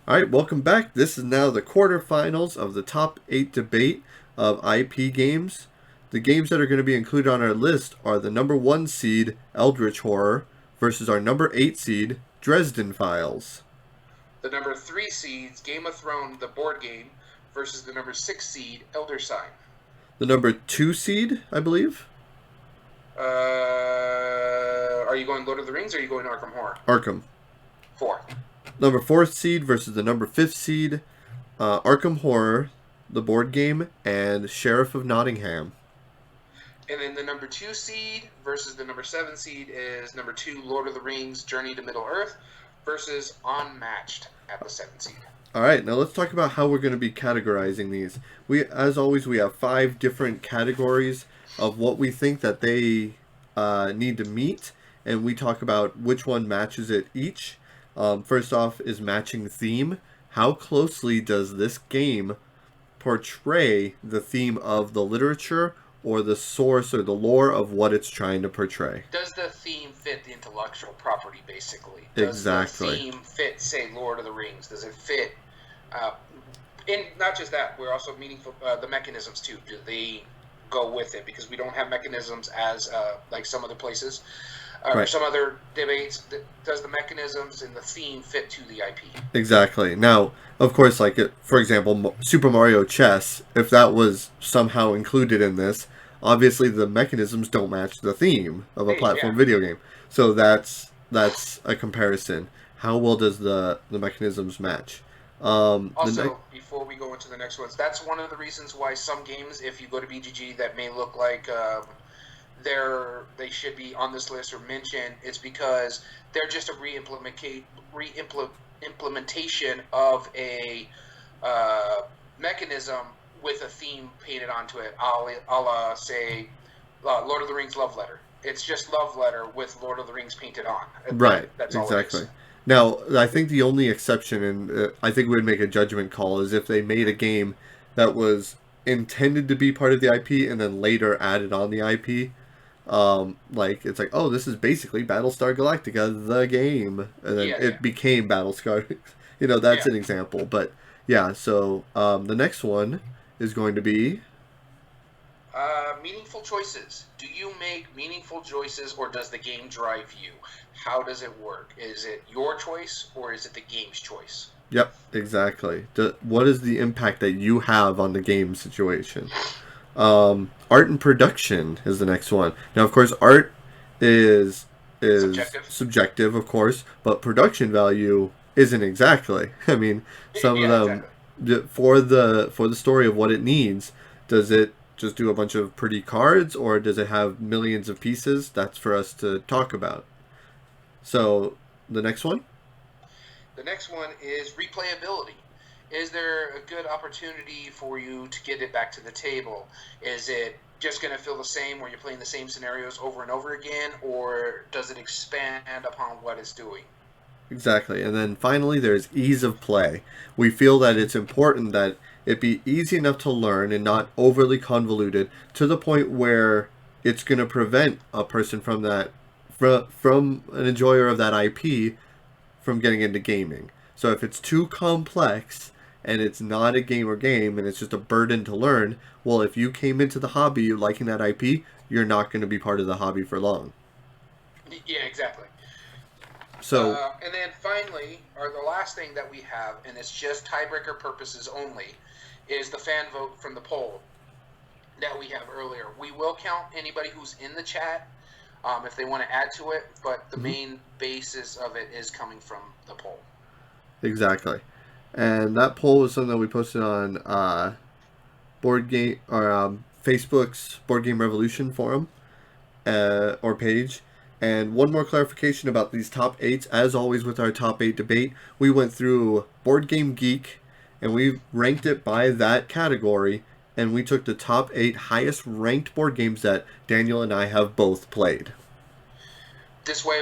All right, welcome back. This is now the quarterfinals of the top 8 debate of IP games. The games that are going to be included on our list are the number 1 seed, Eldritch Horror, versus our number 8 seed, Dresden Files. The number 3 seeds, Game of Thrones, the board game, versus the number 6 seed, Elder Sign. The number 2 seed, I believe? Are you going Lord of the Rings or are you going Arkham Horror? Arkham. 4. Number 4th seed versus the number 5th seed, Arkham Horror, the board game, and Sheriff of Nottingham. And then the number 2 seed versus the number 7 seed is number 2, Lord of the Rings, Journey to Middle-earth, versus Unmatched at the 7th seed. All right, now let's talk about how we're going to be categorizing these. As always, we have 5 different categories of what we think that they need to meet, and we talk about which one matches it each. First off is matching theme. How closely does this game portray the theme of the literature or the source or the lore of what it's trying to portray? Does the theme fit the intellectual property, basically? Exactly. Does the theme fit, say, Lord of the Rings? Does it fit? And not just that, we're also meaningful, the mechanisms, too. Do they go with it? Because we don't have mechanisms as, like some other places. Or some other debates. Does the mechanisms and the theme fit to the IP? Exactly. Now, of course, for example, Super Mario Chess, if that was somehow included in this, obviously the mechanisms don't match the theme of a platform video game. So that's a comparison. How well does the mechanisms match? Also, before we go into the next ones, that's one of the reasons why some games, if you go to BGG, that may look like they should be on this list or mentioned, it's because they're just a re-implementation of a mechanism with a theme painted onto it, a la, say, Lord of the Rings Love Letter. It's just Love Letter with Lord of the Rings painted on. Right, That's exactly. All it is. Now, I think the only exception, and I think we would make a judgment call, is if they made a game that was intended to be part of the IP and then later added on the IP. It's like, oh, this is basically Battlestar Galactica, the game, and then it became Battlestar. That's an example. But yeah, so the next one is going to be meaningful choices. Do you make meaningful choices, or does the game drive you? How does it work? Is it your choice, or is it the game's choice? Yep, exactly. What is the impact that you have on the game situation? Art and production is the next one. Now, of course, art is subjective, of course, but production value isn't exactly. I mean, some of them for the story of what it needs. Does it just do a bunch of pretty cards, or does it have millions of pieces? That's for us to talk about. So, the next one? The next one is replayability. Is there a good opportunity for you to get it back to the table? Is it just going to feel the same where you're playing the same scenarios over and over again, or does it expand upon what it's doing? Exactly. And then finally, there's ease of play. We feel that it's important that it be easy enough to learn and not overly convoluted to the point where it's going to prevent a person from an enjoyer of that IP from getting into gaming. So if it's too complex and it's not a game and it's just a burden to learn, well, if you came into the hobby liking that IP, you're not going to be part of the hobby for long. Yeah, exactly. So, and then finally, or the last thing that we have, and it's just tiebreaker purposes only, is the fan vote from the poll that we have earlier. We will count anybody who's in the chat if they want to add to it, but the main basis of it is coming from the poll. Exactly. And that poll was something that we posted on board game or Facebook's Board Game Revolution forum or page. And one more clarification about these top 8s. As always with our top 8 debate, we went through Board Game Geek and we ranked it by that category, and we took the top 8 highest ranked board games that Daniel and I have both played. This way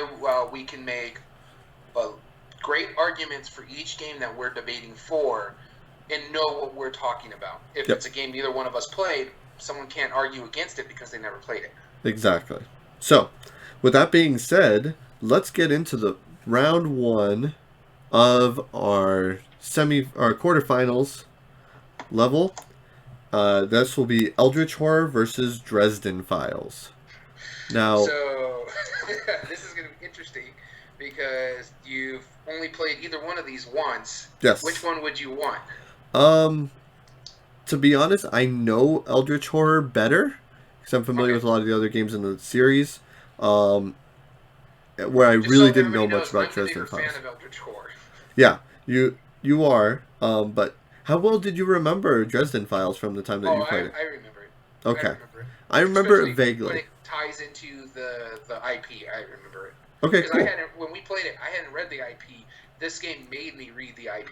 we can make great arguments for each game that we're debating for and know what we're talking about. If it's a game neither one of us played, someone can't argue against it because they never played it. Exactly. So, with that being said, let's get into the round 1 of our semi or quarterfinals level. This will be Eldritch Horror versus Dresden Files. Now, So this is going to be interesting because you've only played either one of these once. Which yes. one would you want? Um, to be honest, I know Eldritch Horror better because I'm familiar Okay. with a lot of the other games in the series. Um, where I Just really so didn't know everybody much knows, about I'm the Dresden bigger fan Files. of Eldritch Horror. Yeah, you are. But how well did you remember Dresden Files from the time that Oh, you played it? I remember it. I Okay, remember it. I remember it Especially when vaguely. it ties into the IP. I remember it Okay, because I cool. hadn't when we played it. I hadn't read the IP. This game made me read the IP.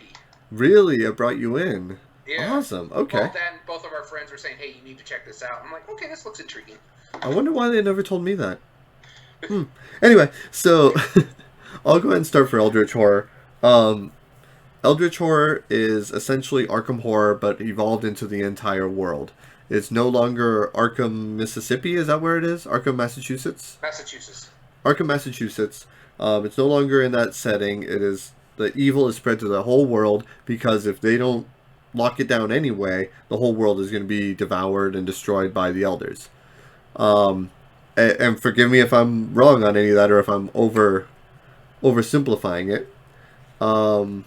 Really, it brought you in. Yeah. Awesome. Okay. Well, then both of our friends were saying, "Hey, you need to check this out." I'm like, "Okay, this looks intriguing." I wonder why they never told me that. Hmm. Anyway, so I'll go ahead and start for Eldritch Horror. Um, Eldritch Horror is essentially Arkham Horror, but evolved into the entire world. It's no longer Arkham, Mississippi. Is that where it is? Arkham, Massachusetts. Massachusetts. Arkham, Massachusetts. It's no longer in that setting. It is the evil is spread to the whole world because if they don't lock it down anyway, the whole world is going to be devoured and destroyed by the elders. Um, and forgive me if I'm wrong on any of that or if I'm oversimplifying it. Um,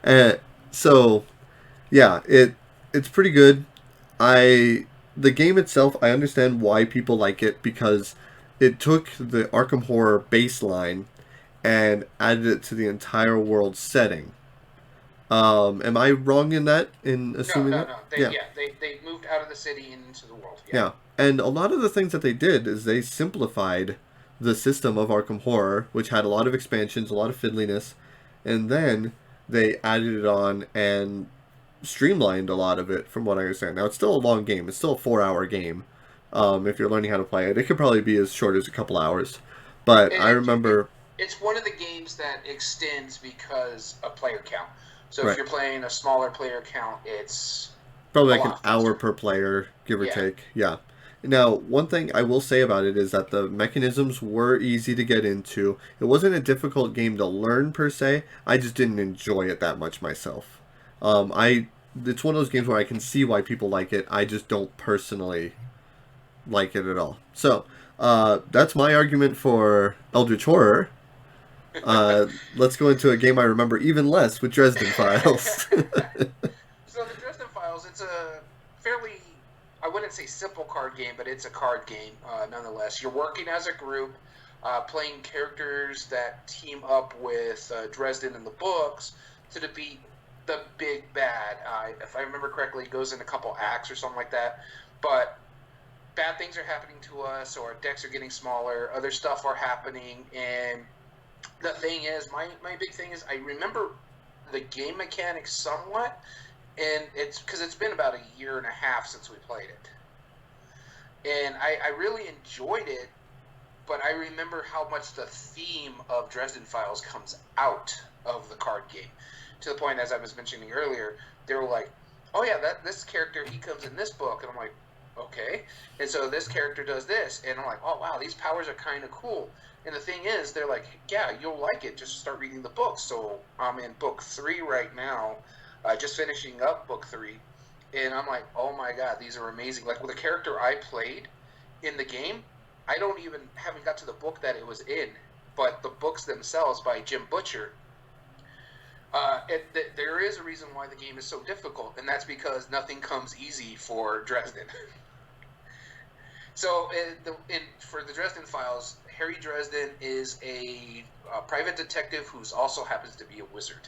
and so yeah, it's pretty good. I the game itself, I understand why people like it because it took the Arkham Horror baseline and added it to the entire world setting. Am I wrong in that? In No, assuming no, that? no. Yeah, They moved out of the city and into the world. Yeah. yeah. And a lot of the things that they did is they simplified the system of Arkham Horror, which had a lot of expansions, a lot of fiddliness, and then they added it on and streamlined a lot of it from what I understand. Now, it's still a long game. It's still a 4-hour game. If you're learning how to play it, it could probably be as short as a couple hours. But I remember, It's one of the games that extends because of player count. So if right, you're playing a smaller player count, it's probably a like an lot hour faster. per player, give or Yeah. take. Yeah. Now, one thing I will say about it is that the mechanisms were easy to get into. It wasn't a difficult game to learn per se. I just didn't enjoy it that much myself. I it's one of those games where I can see why people like it. I just don't personally like it at all. So, that's my argument for Eldritch Horror. Let's go into a game I remember even less with Dresden Files. So the Dresden Files, it's a fairly, I wouldn't say simple card game, but it's a card game nonetheless. You're working as a group, playing characters that team up with Dresden in the books to defeat the big bad. If I remember correctly, it goes in a couple acts or something like that. But bad things are happening to us, or our decks are getting smaller, other stuff are happening, and the thing is, my big thing is I remember the game mechanics somewhat, and it's because it's been about a year and a half since we played it, and I really enjoyed it, but I remember how much the theme of Dresden Files comes out of the card game, to the point, as I was mentioning earlier, they were like, oh yeah, that this character, he comes in this book, and I'm like, okay, and so this character does this, and I'm like, oh wow, these powers are kind of cool. And the thing is, they're like, yeah, you'll like it. Just start reading the book. So I'm in book 3 right now, just finishing up book 3, and I'm like, oh my god, these are amazing. Like with the character I played in the game, I don't even haven't got to the book that it was in, but the books themselves by Jim Butcher. There is a reason why the game is so difficult, and that's because nothing comes easy for Dresden. So, for the Dresden Files, Harry Dresden is a private detective who also happens to be a wizard.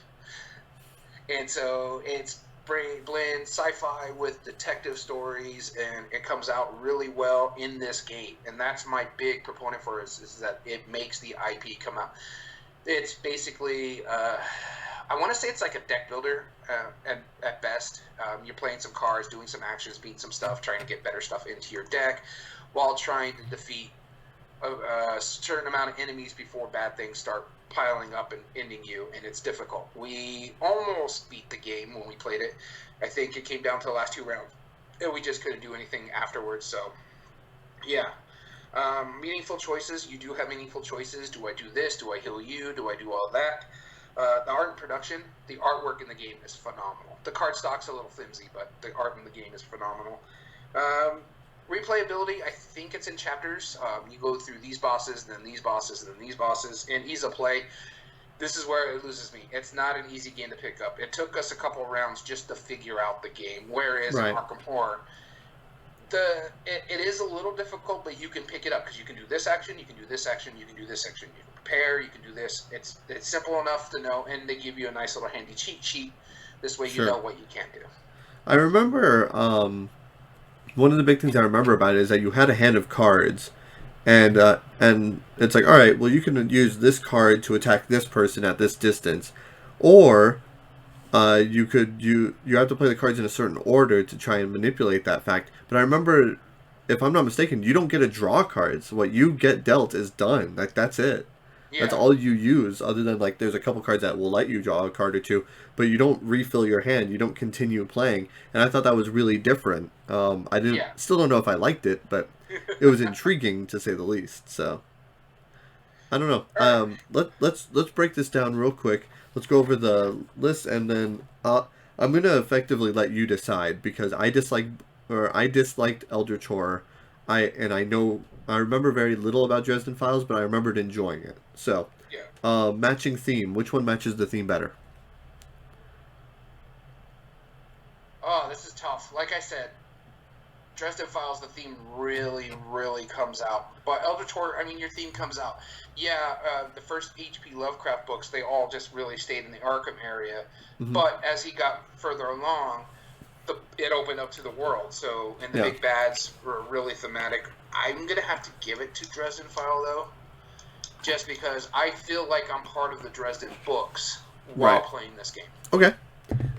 And so it's blends sci-fi with detective stories, and it comes out really well in this game. And that's my big proponent for it, is that it makes the IP come out. It's basically, I want to say it's like a deck builder at best. You're playing some cards, doing some actions, beating some stuff, trying to get better stuff into your deck, while trying to defeat a certain amount of enemies before bad things start piling up and ending you, and it's difficult. We almost beat the game when we played it. I think it came down to the last 2 rounds, and we just couldn't do anything afterwards. So, yeah. Meaningful choices. You do have meaningful choices. Do I do this? Do I heal you? Do I do all that? The art and production, the artwork in the game is phenomenal. The card stock's a little flimsy, but the art in the game is phenomenal. Replayability, I think it's in chapters. You go through these bosses, and then these bosses, and then these bosses. In ease of play, this is where it loses me. It's not an easy game to pick up. It took us a couple of rounds just to figure out the game, whereas in Arkham Horror, it is a little difficult, but you can pick it up because you can do this action, you can do this action, you can do this action, you can prepare, you can do this. It's simple enough to know, and they give you a nice little handy cheat sheet. This way you know what you can do. I remember one of the big things I remember about it is that you had a hand of cards, and it's like, all right, well, you can use this card to attack this person at this distance, or you have to play the cards in a certain order to try and manipulate that fact. But I remember, if I'm not mistaken, you don't get to draw cards. What you get dealt is done. Like, that's it. Yeah. That's all you use, other than, like, there's a couple cards that will let you draw a card or two, but you don't refill your hand. You don't continue playing. And I thought that was really different. Still don't know if I liked it, but it was intriguing to say the least. So I don't know. Let's break this down real quick. Let's go over the list, and then I'm gonna effectively let you decide, because I disliked Eldritch Horror. I remember very little about Dresden Files, but I remembered enjoying it. So, matching theme. Which one matches the theme better? Oh, this is tough. Like I said, Dresden Files, the theme really, really comes out. But Eldritch Horror, I mean, your theme comes out. Yeah, the first H.P. Lovecraft books, they all just really stayed in the Arkham area. Mm-hmm. But as he got further along, it opened up to the world. So, and the big bads were really thematic. I'm going to have to give it to Dresden File, though, just because I feel like I'm part of the Dresden books while playing this game. Okay.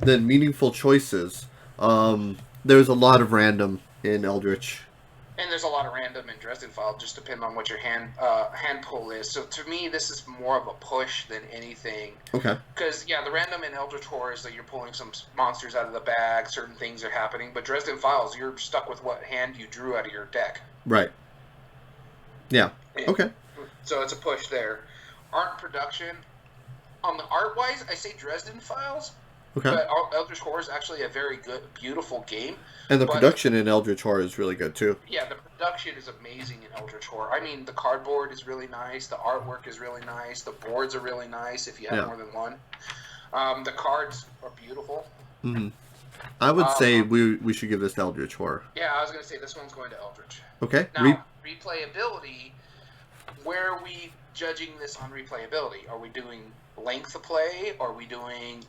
Then meaningful choices. There's a lot of random in Eldritch. And there's a lot of random in Dresden File, just depending on what your hand pull is. So to me, this is more of a push than anything. Okay. Because, the random in Eldritch Horror is that you're pulling some monsters out of the bag, certain things are happening. But Dresden Files, you're stuck with what hand you drew out of your deck. Right. Yeah. Okay. So it's a push there. Art production. On the art-wise, I say Dresden Files. Okay. But Eldritch Horror is actually a very good, beautiful game. And the production in Eldritch Horror is really good, too. Yeah, the production is amazing in Eldritch Horror. I mean, the cardboard is really nice. The artwork is really nice. The boards are really nice if you have more than one. The cards are beautiful. Mm-hmm. I would say we should give this to Eldritch Horror. Yeah, I was going to say this one's going to Eldritch. Okay. Now, replayability, where are we judging this on replayability? Are we doing length of play?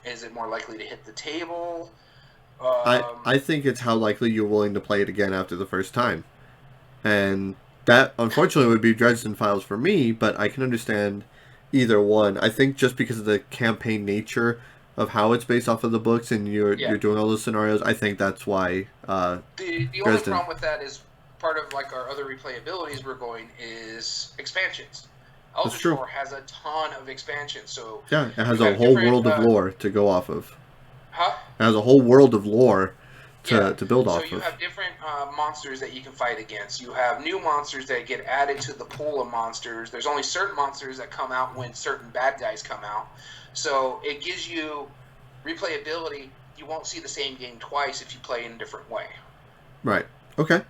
Is it more likely to hit the table? I think it's how likely you're willing to play it again after the first time. And that, unfortunately, would be Dresden Files for me, but I can understand either one. I think just because of the campaign nature of how it's based off of the books, and you're doing all those scenarios, I think that's why the only problem with that is part of like our other replayabilities we're going is expansions. Eldritch Horror has a ton of expansions, so it has a whole world of lore to go off of. Huh? It has a whole world of lore to build off of. So you have different monsters that you can fight against. You have new monsters that get added to the pool of monsters. There's only certain monsters that come out when certain bad guys come out. So it gives you replayability. You won't see the same game twice if you play in a different way. Right. Okay.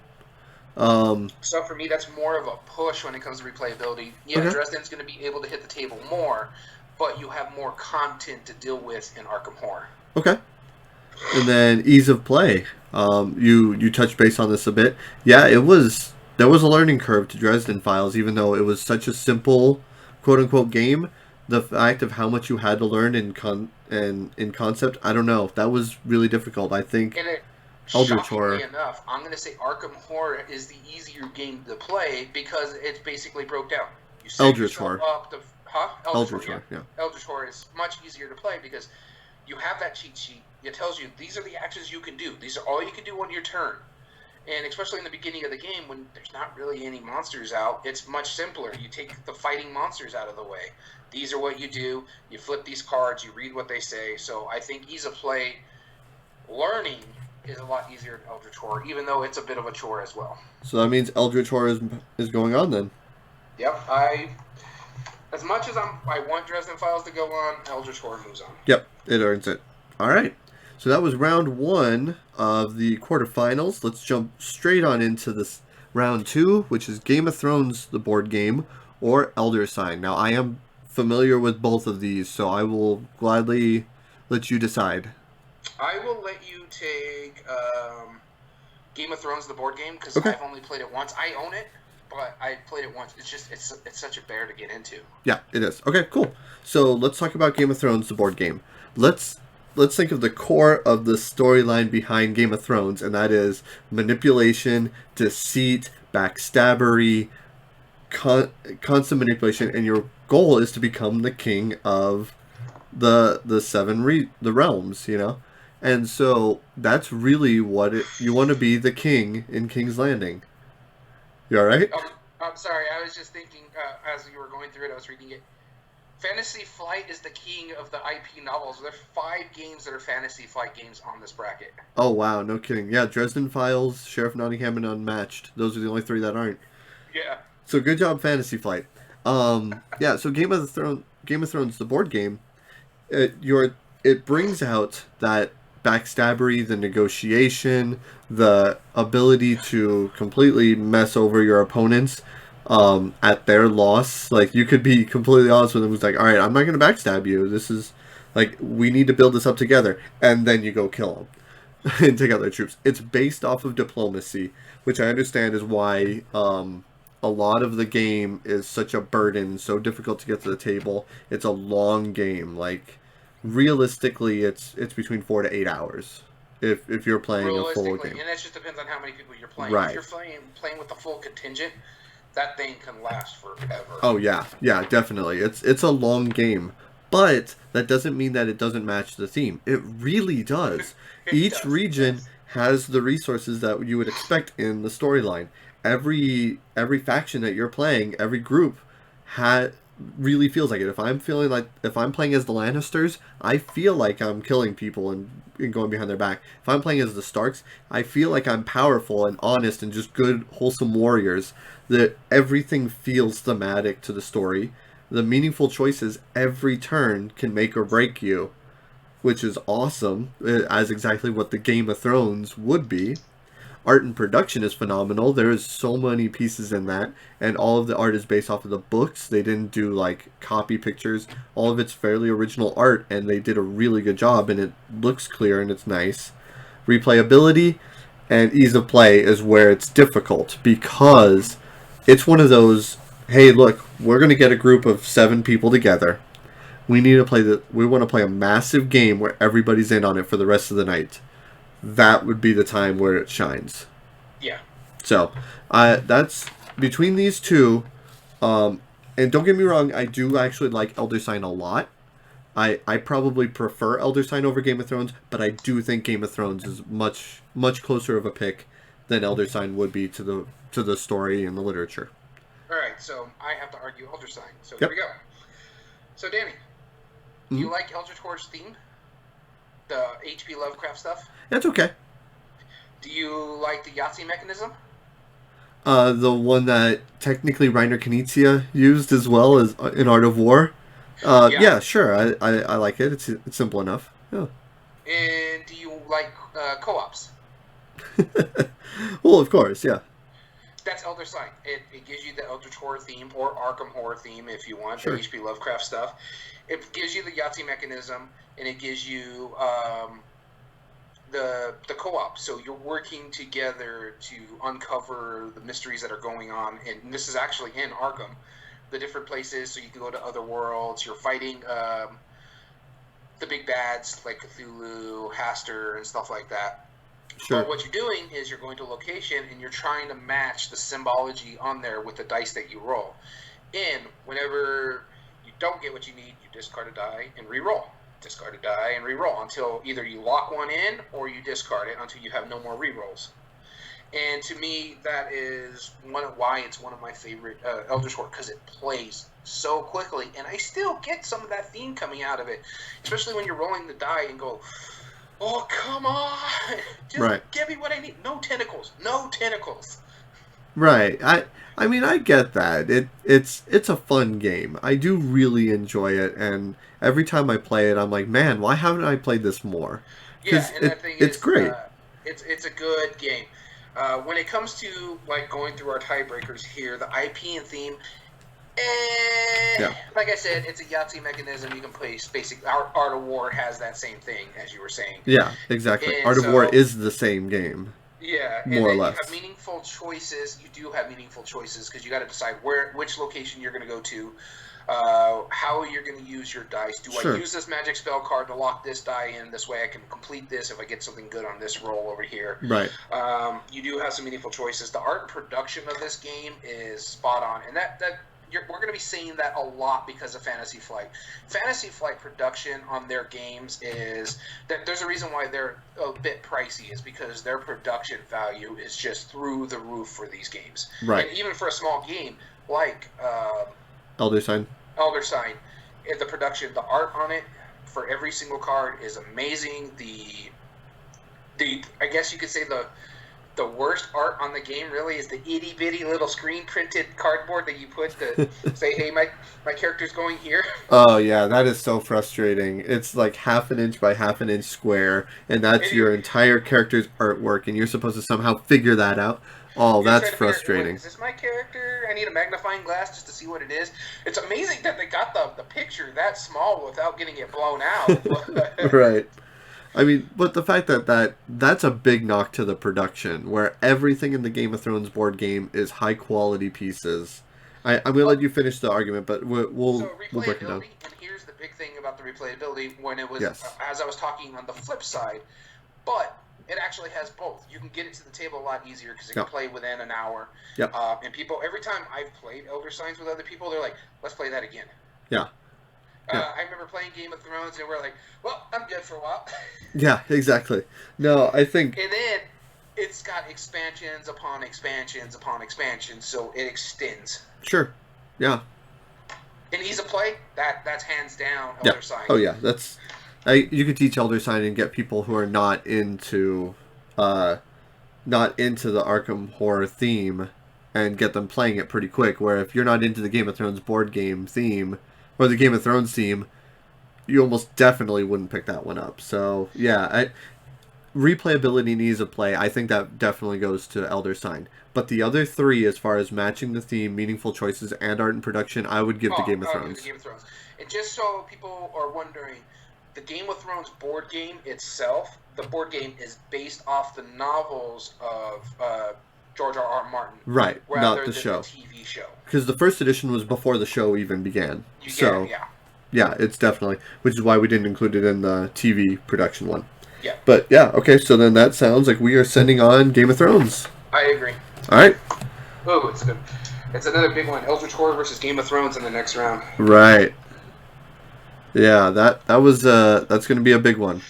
So for me, that's more of a push when it comes to replayability. Yeah, okay. Dresden's going to be able to hit the table more, but you have more content to deal with in Arkham Horror. Okay. And then ease of play. You touched base on this a bit. Yeah, there was a learning curve to Dresden Files, even though it was such a simple, quote unquote, game. The fact of how much you had to learn in concept, I don't know. That was really difficult. I think. Eldritch Horror. Enough, I'm going to say Arkham Horror is the easier game to play because it's basically broke down. You set Eldritch Horror. Eldritch Horror, yeah. Eldritch Horror is much easier to play because you have that cheat sheet. It tells you these are the actions you can do. These are all you can do on your turn. And especially in the beginning of the game when there's not really any monsters out, it's much simpler. You take the fighting monsters out of the way. These are what you do. You flip these cards. You read what they say. So I think ease of play, learning is a lot easier in Eldritch Horror, even though it's a bit of a chore as well. So that means Eldritch Horror is going on then? Yep. As much as I want Dresden Files to go on, Eldritch Horror moves on. Yep, it earns it. All right. So that was round 1 of the quarterfinals. Let's jump straight on into this round 2, which is Game of Thrones, the board game, or Elder Sign. Now, I am familiar with both of these, so I will gladly let you decide. I will let you take Game of Thrones, the board game, because Okay. I've only played it once. I own it, but I played it once. It's such a bear to get into. Yeah, it is. Okay, cool. So let's talk about Game of Thrones, the board game. Let's think of the core of the storyline behind Game of Thrones, and that is manipulation, deceit, backstabbery, constant manipulation, and your goal is to become the king of the the realms, you know. And so that's really what you want to be the king in King's Landing. You all right? I'm sorry. I was just thinking as you were going through it, I was reading it. Fantasy Flight is the king of the IP novels. There are 5 games that are Fantasy Flight games on this bracket. Oh wow, no kidding. Yeah, Dresden Files, Sheriff Nottingham, and Unmatched. Those are the only 3 that aren't. Yeah. So good job, Fantasy Flight. Yeah. So Game of Thrones, the board game. It brings out that backstabbery, the negotiation, the ability to completely mess over your opponents at their loss. Like, you could be completely honest with them. It's like, all right, I'm not going to backstab you. This is like, we need to build this up together, and then you go kill them and take out their troops. It's based off of diplomacy, which I understand is why a lot of the game is such a burden, so difficult to get to the table. It's a long game. Like, realistically, it's between 4 to 8 hours if you're playing a full game. And that just depends on how many people you're playing. Right. If you're playing with the full contingent, that thing can last forever. Oh yeah, definitely. It's a long game, but that doesn't mean that it doesn't match the theme. It really does. Each region has the resources that you would expect in the storyline. Every faction that you're playing, every group really feels like it. If I'm playing as the Lannisters, I feel like I'm killing people and going behind their back. If I'm playing as the Starks, I feel like I'm powerful and honest and just good, wholesome warriors. That everything feels thematic to the story. The meaningful choices every turn can make or break you, which is awesome, as exactly what the Game of Thrones would be. Art and production is phenomenal. There is so many pieces in that, and all of the art is based off of the books. They didn't do like copy pictures. All of it's fairly original art, and they did a really good job, and it looks clear and it's nice. Replayability and ease of play is where it's difficult, because it's one of those, hey, look, we're going to get a group of 7 people together. We want to play a massive game where everybody's in on it for the rest of the night. That would be the time where it shines. Yeah. So, that's between these two. And don't get me wrong, I do actually like Elder Sign a lot. I probably prefer Elder Sign over Game of Thrones, but I do think Game of Thrones is much closer of a pick than Elder Sign would be to the story and the literature. All right, so I have to argue Elder Sign. So Yep. Here we go. So Danny, do you like Eldritch Horror's theme? The H.P. Lovecraft stuff? That's okay. Do you like the Yahtzee mechanism? The one that technically Reiner Knizia used as well as in Art of War. Yeah, sure. I like it. It's simple enough. Yeah. And do you like co-ops? Well, of course, yeah. That's Elder Sign. It gives you the Eldritch Horror theme, or Arkham Horror theme if you want, Sure. the H.P. Lovecraft stuff. It gives you the Yahtzee mechanism, and it gives you the co-op. So you're working together to uncover the mysteries that are going on. And this is actually in Arkham, the different places. So you can go to other worlds. You're fighting the big bads like Cthulhu, Hastur, and stuff like that. Sure. But what you're doing is you're going to a location and you're trying to match the symbology on there with the dice that you roll. And whenever you don't get what you need, you discard a die and re-roll. Discard a die and re-roll until either you lock one in or you discard it until you have no more re-rolls. And to me, that is why it's one of my favorite Eldritch Horror, because it plays so quickly, and I still get some of that theme coming out of it, especially when you're rolling the die and go, oh, come on, just Right. give me what I need. No tentacles. Right. I mean, I get that. It's a fun game. I do really enjoy it, and every time I play it, I'm like, man, why haven't I played this more? Yeah, Because and the thing it's is, great. it's a good game. When it comes to like going through our tiebreakers here, the IP and theme, Yeah. like I said, it's a Yahtzee mechanism. You can play basic. Art of War has that same thing, as you were saying, Yeah. Exactly. and Art of War so is the same game, yeah, and more or then you have less. meaningful choices. You do have meaningful choices because you got to decide which location you're going to go to, how you're going to use your dice. Do I Sure. use this magic spell card to lock this die in? This way I can complete this if I get something good on this roll over here. Right. You do have some meaningful choices. The art and production of this game is spot on, and we're going to be seeing that a lot because of Fantasy Flight. Fantasy Flight production on their games is that there's a reason why they're a bit pricey, is because their production value is just through the roof for these games. Right. And even for a small game like Elder Sign. Elder Sign, the production, the art on it for every single card is amazing. The I guess you could say the worst art on the game really is the itty bitty little screen printed cardboard that you put to say, hey, my character's going here. Oh yeah, that is so frustrating. It's like half an inch by half an inch square, and that's And your entire character's artwork, and you're supposed to somehow figure that out. Oh, you're that's trying to figure out, frustrating. is this my character? I need a magnifying glass just to see what it is. It's amazing that they got the picture that small without getting it blown out. Right. I mean, but the fact that's a big knock to the production, where everything in the Game of Thrones board game is high quality pieces. I'm gonna let you finish the argument, but So we'll break it down. replayability, and here's the big thing about the replayability when it was, Yes. as I was talking on the flip side, but it actually has both. You can get it to the table a lot easier because it can Yep. play within an hour. Yep. And people, every time I've played Elder Signs with other people, they're like, let's play that again. Yeah. Yeah. I remember playing Game of Thrones, and we're like, well, I'm good for a while. Yeah. Exactly. No, I think. And then it's got expansions upon expansions upon expansions, so it extends. Sure. Yeah. In ease of play, that's hands down Yeah. Elder Signs. Oh yeah. You could teach Elder Sign and get people who are not into the Arkham Horror theme, and get them playing it pretty quick. Where if you're not into the Game of Thrones board game theme or the Game of Thrones theme, you almost definitely wouldn't pick that one up. So yeah, replayability and ease of play, I think that definitely goes to Elder Sign. But the other three, as far as matching the theme, meaningful choices, and art and production, I would give to Game of Thrones. The Game of Thrones. And just so people are wondering, the Game of Thrones board game itself, the board game is based off the novels of George R.R. Martin. Right, not the than show. The TV show. Because the first edition was before the show even began. Yeah. Yeah, it's definitely, which is why we didn't include it in the TV production one. Yeah. But yeah, okay, so then that sounds like we are sending on Game of Thrones. I agree. All right. Oh, it's another big one. Eldritch Horror versus Game of Thrones in the next round. Right. Yeah, that's going to be a big one.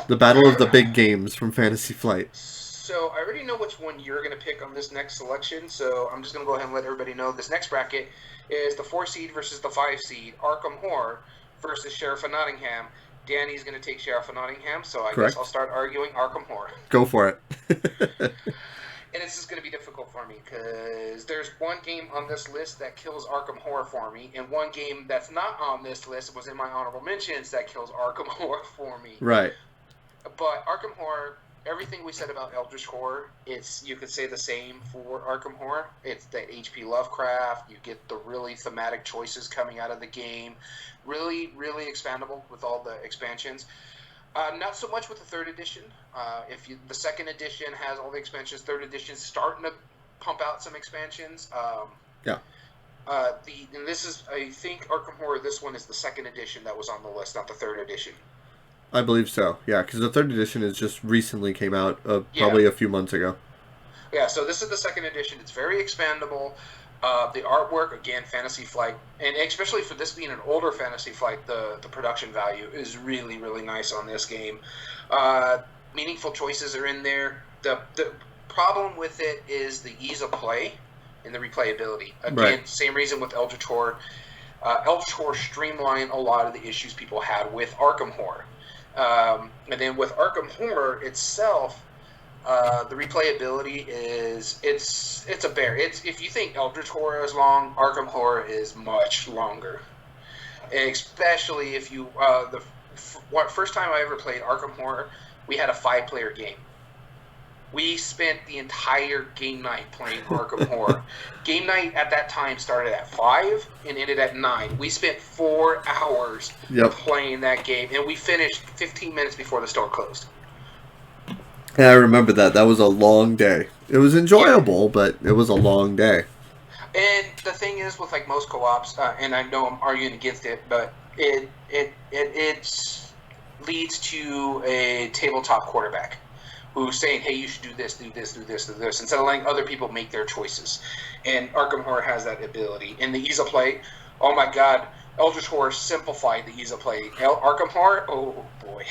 The battle of the big games from Fantasy Flight. So I already know which one you're going to pick on this next selection, so I'm just going to go ahead and let everybody know this next bracket is the 4 seed versus the 5 seed, Arkham Horror versus Sheriff of Nottingham. Danny's going to take Sheriff of Nottingham, so I Correct. guess I'll start arguing Arkham Horror. Go for it. And this is going to be difficult for me because there's one game on this list that kills Arkham Horror for me, and one game that's not on this list was in my honorable mentions that kills Arkham Horror for me. Right. But Arkham Horror, everything we said about Eldritch Horror, you could say the same for Arkham Horror. It's the H.P. Lovecraft. You get the really thematic choices coming out of the game. Really, really expandable with all the expansions. Not so much with the third edition. The second edition has all the expansions. Third edition is starting to pump out some expansions. Yeah. And this is, I think, Arkham Horror. This one is the second edition that was on the list, not the third edition. I believe so. Yeah, because the third edition is just recently came out, probably a few months ago. Yeah. So this is the second edition. It's very expandable. The artwork, again, Fantasy Flight, and especially for this being an older Fantasy Flight, the production value is really, really nice on this game. Meaningful choices are in there. The problem with it is the ease of play and the replayability. Again, Right. Same reason with Eldritch Horror. Eldritch Horror streamlined a lot of the issues people had with Arkham Horror. And then with Arkham Horror itself, The replayability it's a bear. It's if you think Eldritch Horror is long, Arkham Horror is much longer. Especially if you first time I ever played Arkham Horror, we had a 5-player game. We spent the entire game night playing Arkham Horror. Game night at that time started at 5 and ended at 9. We spent 4 hours playing that game, and we finished 15 minutes before the store closed. Yeah, I remember that. That was a long day. It was enjoyable, but it was a long day. And the thing is, with like most co-ops, and I know I'm arguing against it, but it leads to a tabletop quarterback who's saying, hey, you should do this, do this, do this, do this, instead of letting other people make their choices. And Arkham Horror has that ability. And the ease of play, oh my god, Eldritch Horror simplified the ease of play. Arkham Horror, oh boy.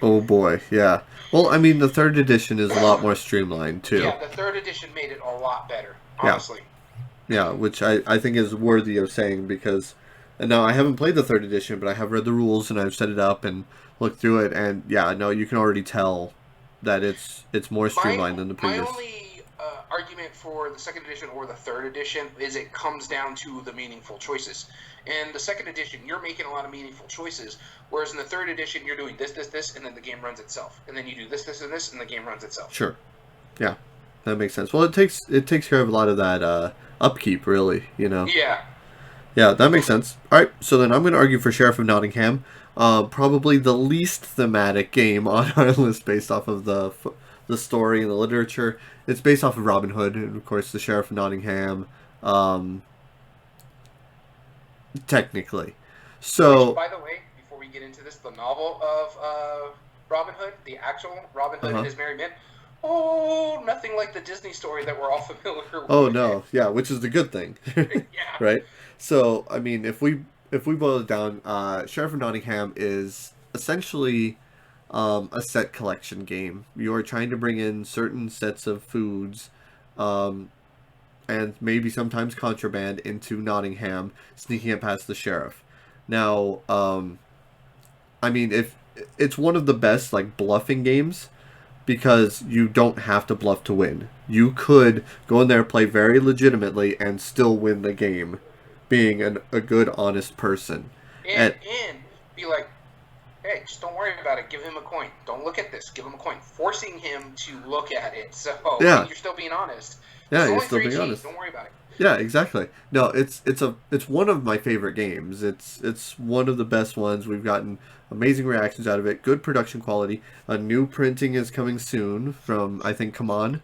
Oh boy, yeah. Well, I mean, the 3rd edition is a lot more streamlined, too. Yeah, the 3rd edition made it a lot better, honestly. Yeah, which I think is worthy of saying, because now I haven't played the 3rd edition, but I have read the rules and I've set it up and looked through it, and yeah, no, you can already tell that it's more streamlined than the previous. My only argument for the 2nd edition or the 3rd edition is it comes down to the meaningful choices. In the 2nd edition, you're making a lot of meaningful choices, whereas in the 3rd edition, you're doing this, this, this, and then the game runs itself. And then you do this, this, and this, and the game runs itself. Sure. Yeah, that makes sense. Well, it takes care of a lot of that upkeep, really, you know? Yeah. Yeah, that makes sense. All right, so then I'm going to argue for Sheriff of Nottingham. Probably the least thematic game on our list based off of the story and the literature. It's based off of Robin Hood, and of course the Sheriff of Nottingham, technically. So, which, by the way, before we get into this, the novel of Robin Hood, the actual Robin Hood and His Merry Men, oh, nothing like the Disney story that we're all familiar with. Oh no, yeah, which is the good thing. Yeah. Right? So, I mean, if we boil it down, Sheriff of Nottingham is essentially a set collection game. You are trying to bring in certain sets of foods, and maybe sometimes contraband into Nottingham, sneaking it past the sheriff. Now, I mean, if it's one of the best like bluffing games, because you don't have to bluff to win. You could go in there, play very legitimately, and still win the game, being a good, honest person. And be like, hey, just don't worry about it. Give him a coin. Don't look at this. Give him a coin. Forcing him to look at it. So you're still being honest. Yeah, you're still being honest. Don't worry about it. Yeah, exactly. No, it's one of my favorite games. It's one of the best ones. We've gotten amazing reactions out of it. Good production quality. A new printing is coming soon from, I think, Come On.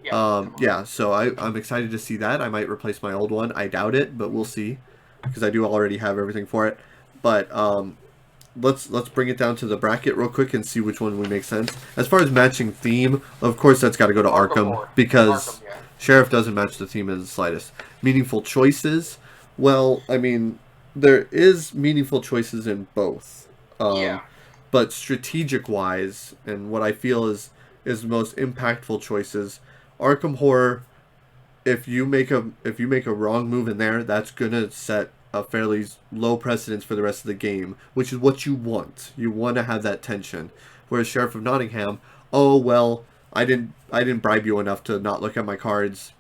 Yeah, so I'm excited to see that. I might replace my old one. I doubt it, but we'll see, because I do already have everything for it. But let's bring it down to the bracket real quick and see which one would make sense. As far as matching theme, of course that's got to go to Arkham, because Sheriff doesn't match the theme in the slightest. Meaningful choices, well, I mean, there is meaningful choices in both. But strategic-wise, and what I feel is the most impactful choices, Arkham Horror, if you make a wrong move in there, that's gonna set a fairly low precedence for the rest of the game, which is what you want. You want to have that tension. Whereas Sheriff of Nottingham, oh well, I didn't bribe you enough to not look at my cards.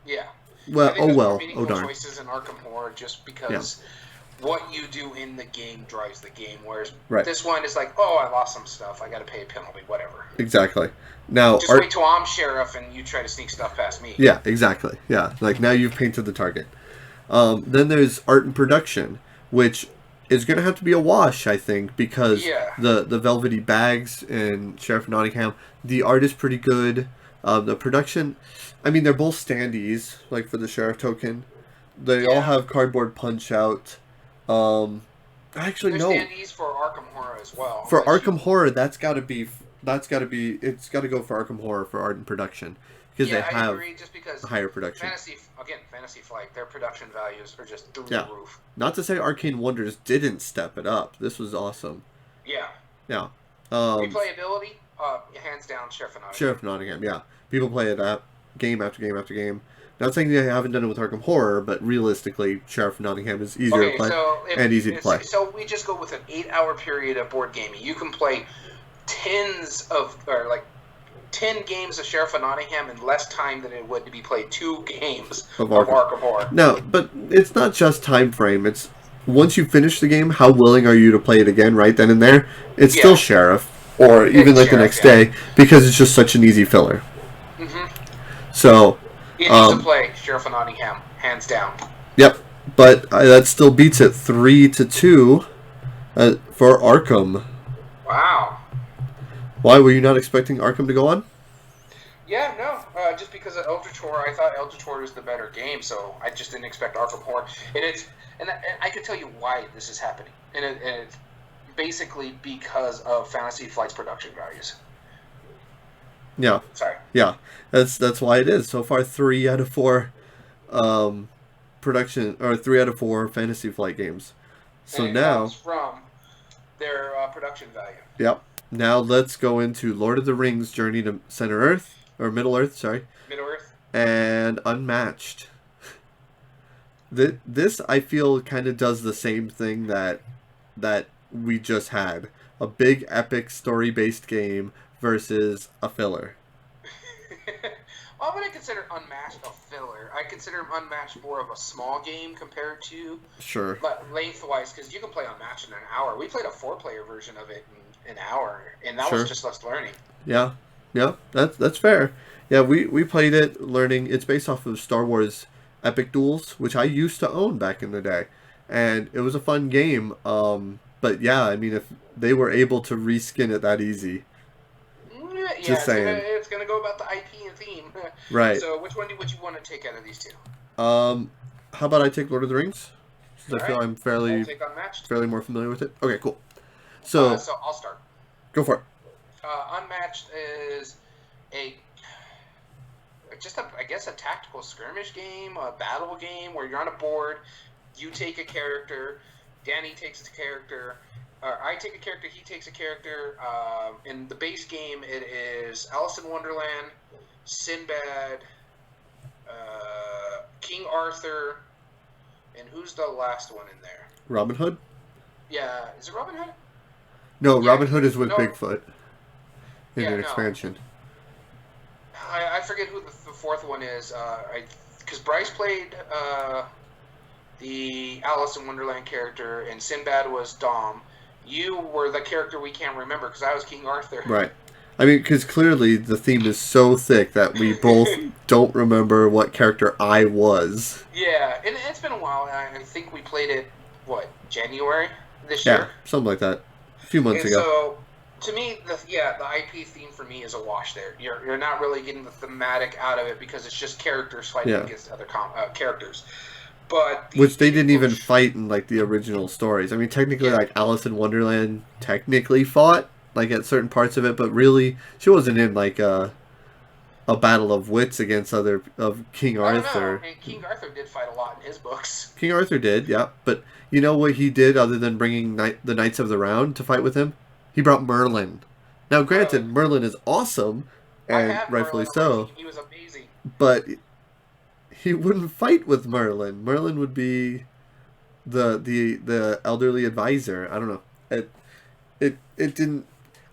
Yeah. Well, oh well, oh darn. Choices in Arkham Horror just because what you do in the game drives the game, whereas this one is like, oh, I lost some stuff, I got to pay a penalty, whatever. Exactly. Now, just wait till I'm sheriff and you try to sneak stuff past me. Yeah, exactly. Yeah, like now you've painted the target. Then there's art and production, which is going to have to be a wash, I think, because the velvety bags in Sheriff of Nottingham, the art is pretty good. The production, I mean, they're both standees, like for the sheriff token. They all have cardboard punch out. Actually, there's no. standees for Arkham Horror as well. For Arkham Horror, it's got to go for Arkham Horror for art and production. Because they have agree, just because higher production. Fantasy Flight, their production values are just through the roof. Not to say Arcane Wonders didn't step it up. This was awesome. Yeah. Yeah. Replayability, hands down, Sheriff of Nottingham. Sheriff of Nottingham, yeah. People play it game after game after game. Not saying they haven't done it with Arkham Horror, but realistically, Sheriff of Nottingham is easier to play and easy to play. So we just go with an 8-hour period of board gaming. You can play 10 games of Sheriff of Nottingham in less time than it would to be played 2 games of of Arkham. Arkham Horror. No, but it's not just time frame. It's once you finish the game, how willing are you to play it again right then and there? It's still Yeah. Sheriff, or even It's like the Sheriff, next yeah. day, because it's just such an easy filler. Mm-hmm. So, It needs to play Sheriff of Nottingham, hands down. yep. But that still beats it 3-2 for Arkham. Wow. Why were you not expecting Arkham to go on? Yeah, no, just because of Eldritch Horror, I thought Eldritch Horror was the better game, so I just didn't expect Arkham Horror. And I can tell you why this is happening, and it's basically because of Fantasy Flight's production values. Yeah. Sorry. Yeah, that's why it is. So far, 3 out of 4 production, or 3 out of 4 Fantasy Flight games. So and it now, comes from their production value. yep. Now let's go into Lord of the Rings: Journey to Center Earth, or Middle-earth, sorry. Middle-earth. And Unmatched. This I feel kind of does the same thing that we just had. A big epic story-based game versus a filler. Well, I'm going to consider Unmatched a filler. I consider Unmatched more of a small game compared to... Sure. But lengthwise, because you can play Unmatched in an hour. We played a 4-player version of it in an hour, and that was just us learning. Yeah. Yeah, that's fair. Yeah, we played it learning. It's based off of Star Wars Epic Duels, which I used to own back in the day. And it was a fun game. But yeah, I mean, if they were able to reskin it that easy... Yeah, just saying. It's gonna go about the IP and theme. Right. So, which one would you want to take out of these two? How about I take Lord of the Rings? Since All I feel right. I'm fairly I'll take Unmatched. more familiar with it. Okay, cool. So I'll start. Go for it. Unmatched is I guess a tactical skirmish game, a battle game where you're on a board, you take a character, Danny takes a character. I take a character, he takes a character. In the base game, it is Alice in Wonderland, Sinbad, King Arthur, and who's the last one in there? Robin Hood? Yeah, is it Robin Hood? No, yeah, Robin Hood is with Bigfoot in an expansion. I forget who the fourth one is. Because Bryce played the Alice in Wonderland character, and Sinbad was Dom. You were the character we can't remember because I was King Arthur. Right. I mean, because clearly the theme is so thick that we both don't remember what character I was. Yeah, and it's been a while. I think we played it, January this year? Yeah, something like that. A few months ago. So, to me, the IP theme for me is a wash there. You're not really getting the thematic out of it because it's just characters fighting against other characters. But which they didn't even fight in like the original stories. I mean, technically, like Alice in Wonderland technically fought like at certain parts of it, but really she wasn't in like a battle of wits against of King Arthur. And King Arthur did fight a lot in his books. King Arthur did, yeah. But you know what he did other than bringing the Knights of the Round to fight with him? He brought Merlin. Now, granted, Merlin is awesome, and rightfully so. He was amazing. But he wouldn't fight with Merlin. Merlin would be the elderly advisor. I don't know. It didn't.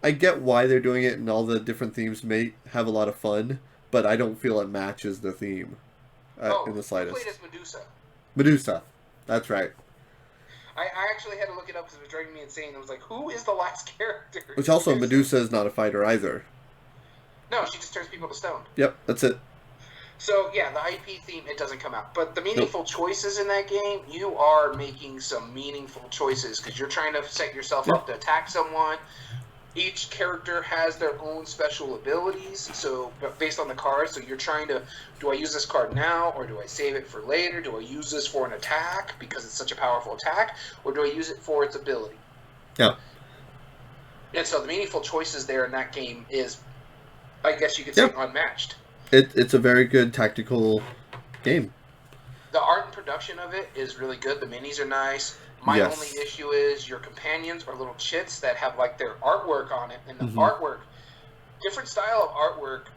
I get why they're doing it, and all the different themes may have a lot of fun, but I don't feel it matches the theme in the slightest. Who played as Medusa? Medusa, that's right. I actually had to look it up because it was driving me insane. I was like, who is the last character? Which also, Medusa is not a fighter either. No, she just turns people to stone. Yep, that's it. So, yeah, the IP theme, it doesn't come out. But the meaningful choices in that game, you are making some meaningful choices because you're trying to set yourself up to attack someone. Each character has their own special abilities, so based on the cards. So you're trying to, do I use this card now, or do I save it for later? Do I use this for an attack because it's such a powerful attack, or do I use it for its ability? Yeah. And so the meaningful choices there in that game is, I guess you could say, unmatched. It's a very good tactical game. The art and production of it is really good. The minis are nice. My only issue is your companions are little chits that have like their artwork on it, and the artwork, different style of artwork,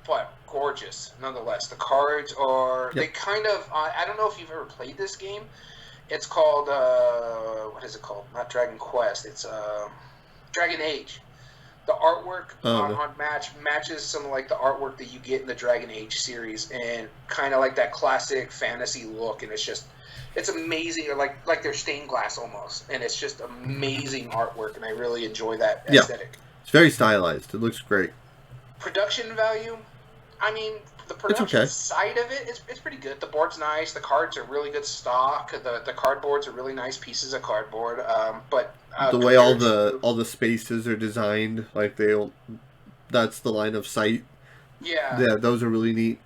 but gorgeous nonetheless. The cards are they kind of. I don't know if you've ever played this game. It's called what is it called? Not Dragon Quest. It's Dragon Age. The artwork Oh no. on matches some of like the artwork that you get in the Dragon Age series, and kind of like that classic fantasy look, and it's amazing, like they're stained glass almost, and it's just amazing artwork, and I really enjoy that Yeah, aesthetic. it's very stylized. It looks great. Production value, I mean, the It's production okay. side of it it's pretty good. The board's nice. The cards are really good stock. The cardboards are really nice pieces of cardboard. But The way compared to all the spaces are designed, like that's the line of sight. yeah, Yeah, those are really neat.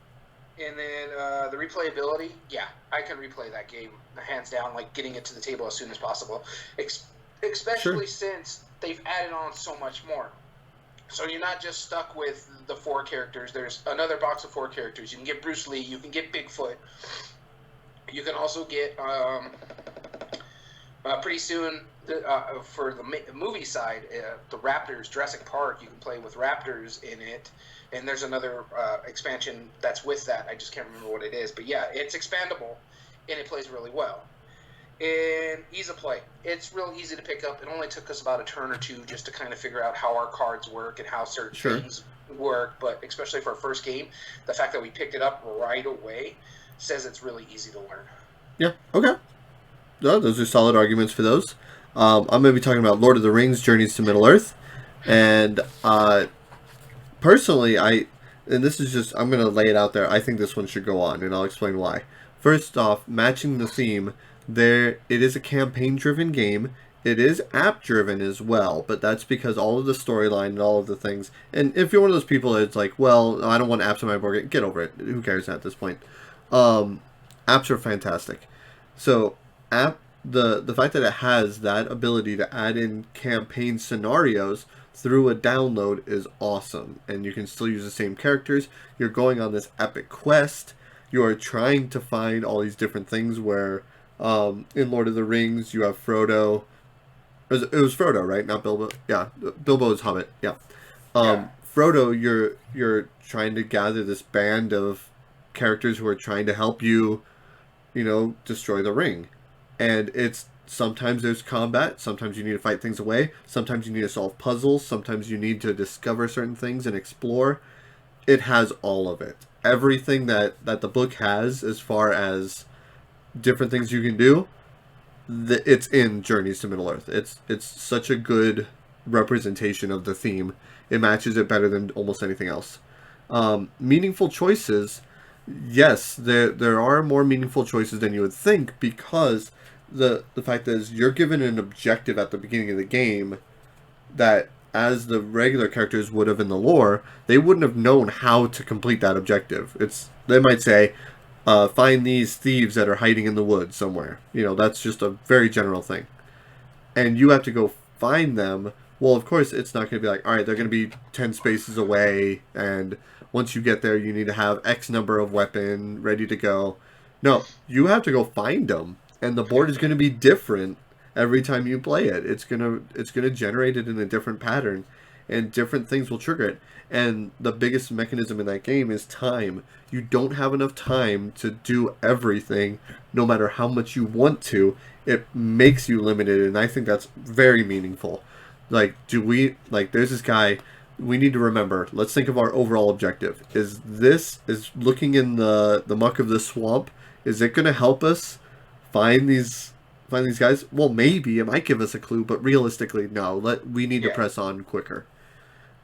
and then the replayability, yeah, I can replay that game hands down. Like getting it to the table as soon as possible, Sure. especially since they've added on so much more. So you're not just stuck with the 4 characters. There's another box of 4 characters. You can get Bruce Lee. You can get Bigfoot. You can also get pretty soon for the movie side, the Raptors, Jurassic Park. You can play with Raptors in it, and there's another expansion that's with that. I just can't remember what it is, but yeah, it's expandable, and it plays really well. And ease of play. It's real easy to pick up. It only took us about a turn or two just to kind of figure out how our cards work and how certain Sure. things work. But especially for our first game, the fact that we picked it up right away says it's really easy to learn. Yeah. Okay. No, those are solid arguments for those. I'm going to be talking about Lord of the Rings: Journeys to Middle Earth, and personally, and this is just I'm going to lay it out there. I think this one should go on, and I'll explain why. First off, matching the theme, it is a campaign-driven game. It is app-driven as well, but that's because all of the storyline and all of the things. And if you're one of those people that's like, well, I don't want apps on my board game, get over it. Who cares at this point? Apps are fantastic. So the fact that it has that ability to add in campaign scenarios through a download is awesome, and you can still use the same characters. You're going on this epic quest. You are trying to find all these different things. Where in Lord of the Rings you have Frodo. It was Frodo, right? Not Bilbo. Yeah, Bilbo's Hobbit. Yeah. Yeah. Frodo, you're trying to gather this band of characters who are trying to help you, destroy the ring. And it's sometimes there's combat, sometimes you need to fight things away, sometimes you need to solve puzzles, sometimes you need to discover certain things and explore. It has all of it. Everything that the book has as far as different things you can do, it's in Journeys to Middle Earth. It's such a good representation of the theme. It matches it better than almost anything else. Meaningful choices, yes, there are more meaningful choices than you would think, because the fact is you're given an objective at the beginning of the game that, as the regular characters would have in the lore, they wouldn't have known how to complete that objective. They might say, find these thieves that are hiding in the woods somewhere. That's just a very general thing, and you have to go find them. Well, of course, it's not going to be like, all right, they're going to be 10 spaces away, and once you get there, you need to have X number of weapon ready to go. No, you have to go find them, and the board is going to be different every time you play it. It's gonna generate it in a different pattern, and different things will trigger it. And the biggest mechanism in that game is time. You don't have enough time to do everything, no matter how much you want to. It makes you limited, and I think that's very meaningful. Like, there's this guy. We need to remember. Let's think of our overall objective. Is looking in the muck of the swamp? Is it going to help us find these guys? Well, maybe it might give us a clue, but realistically, no. We need to Yeah. press on quicker.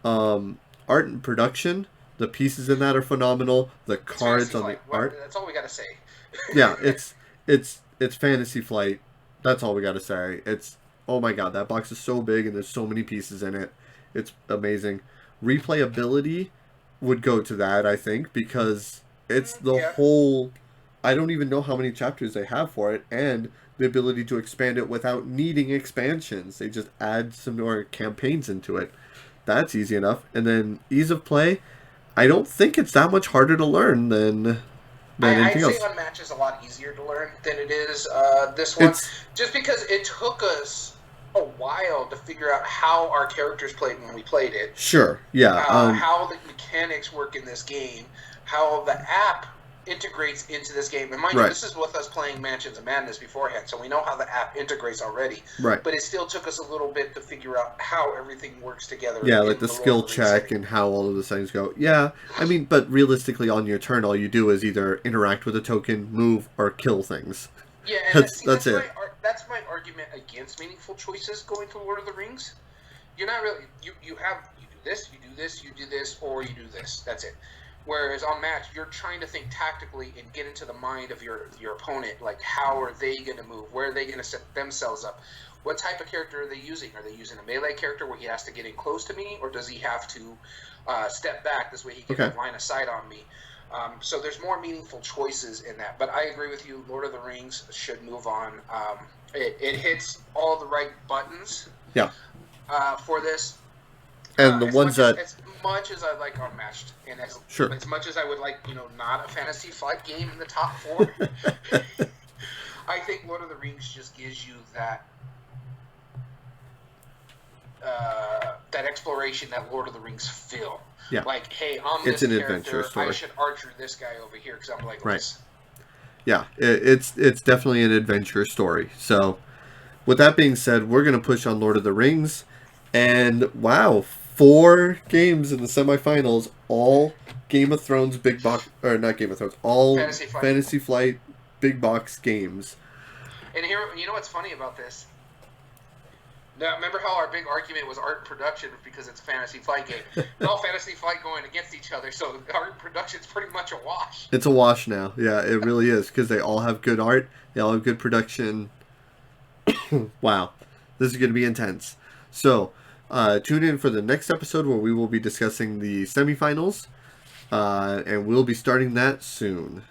Art and production. The pieces in that are phenomenal. The It's Fantasy cards on the Flight. art. That's all we got to say. Yeah, it's Fantasy Flight. That's all we got to say. It's, oh my god, that box is so big and there's so many pieces in it. It's amazing. Replayability would go to that, I think, because it's the Yeah. whole. I don't even know how many chapters they have for it, and the ability to expand it without needing expansions. They just add some more campaigns into it. That's easy enough. And then ease of play. I don't think it's that much harder to learn than I'd anything say else. Unmatch is a lot easier to learn than it is this one, It's just because it took us a while to figure out how our characters played when we played it, sure, yeah. how the mechanics work in this game, how the app integrates into this game. And mind you, this is with us playing Mansions of Madness beforehand, so we know how the app integrates already. Right. But it still took us a little bit to figure out how everything works together. Yeah, like the skill check and how all of those things go. Yeah, I mean, but realistically, on your turn, all you do is either interact with a token, move, or kill things. Yeah, and that's it. That's my argument against meaningful choices going to Lord of the Rings. You're not really you do this, you do this, you do this, or you do this. That's it. Whereas on match, you're trying to think tactically and get into the mind of your opponent. Like, how are they going to move? Where are they going to set themselves up? What type of character are they using? Are they using a melee character where he has to get in close to me, or does he have to step back this way he can have line of sight on me? So there's more meaningful choices in that. But I agree with you. Lord of the Rings should move on. It hits all the right buttons. Yeah. For this. And the ones that... As much as I like Unmatched, and as much as I would like, not a Fantasy Flight game in the top 4, I think Lord of the Rings just gives you that that exploration that Lord of the Rings feel. Yeah. Like, hey, I'm this character, I should archer this guy over here because I'm like this. Yeah, it's definitely an adventure story. So, with that being said, we're going to push on Lord of the Rings. And, wow, 4 games in the semifinals, all Game of Thrones big box, or not Game of Thrones, all Fantasy Flight big box games. And here, you know what's funny about this? Now, remember how our big argument was art and production because it's a Fantasy Flight game? No Fantasy Flight going against each other, so art and production's pretty much a wash. It's a wash now. Yeah, it really is, because they all have good art, they all have good production. Wow, this is going to be intense. So, tune in for the next episode where we will be discussing the semifinals, and we'll be starting that soon.